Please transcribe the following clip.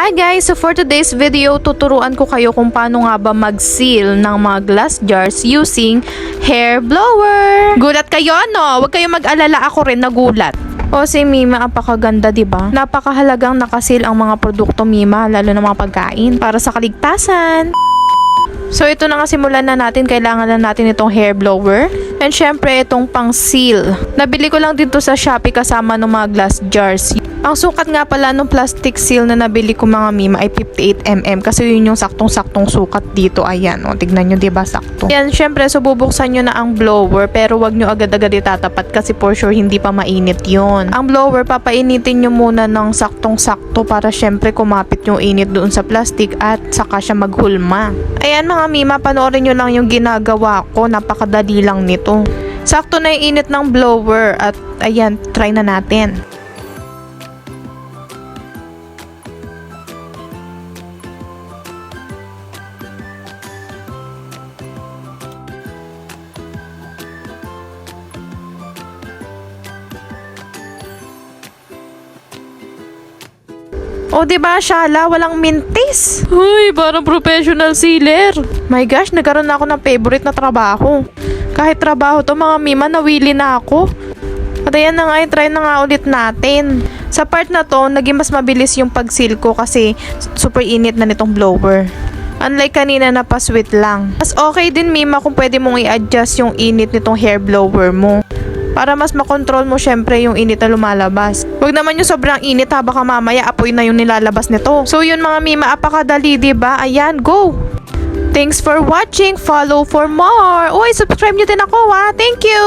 Hi guys! So for today's video, tuturuan ko kayo kung paano nga ba mag-seal ng mga glass jars using hair blower. Gulat kayo, no? Huwag kayong mag-alala, ako rin nagulat. O si Mima, apakaganda, diba? Napakahalagang nakasil ang mga produkto, Mima, lalo na mga pagkain, para sa kaligtasan. So ito na nga, simulan na natin. Kailangan na natin itong hair blower. And syempre itong pang seal. Nabili ko lang dito sa Shopee kasama ng mga glass jars. Ang sukat nga pala ng plastic seal na nabili ko, mga Mima, ay 58mm. Kasi yun yung saktong-saktong sukat dito. Ayan, o, tignan nyo, diba, sakto. Yan, syempre, so bubuksan nyo na ang blower. Pero wag nyo agad-agad itatapat kasi for sure hindi pa mainit yun. Ang blower, papainitin nyo muna ng saktong-sakto para syempre kumapit yung init doon sa plastic at saka siya maghulma. Ayan, mga Mima, panoorin nyo lang yung ginagawa ko. Napakadali lang nito. Sakto na yung init ng blower at ayan, try na natin. O, diba, Shala? Walang mintis. Uy, parang professional sealer. My gosh, nagkaroon na ako ng favorite na trabaho. Kahit trabaho to, mga Mima, nawili na ako. At ayan na nga, try na nga ulit natin. Sa part na to, naging mas mabilis yung pag-seal ko kasi super init na nitong blower. Unlike kanina na pa-sweet lang. Mas okay din, Mima, kung pwede mong i-adjust yung init nitong hair blower mo. Para mas makontrol mo syempre yung init na lumalabas. Huwag naman yung sobrang init ha, baka mamaya apoy na yung nilalabas nito. So yun, mga Mima, apakadali, diba? Ayan, go! Thanks for watching. Follow for more. Uy, subscribe nyo din ako ha. Thank you!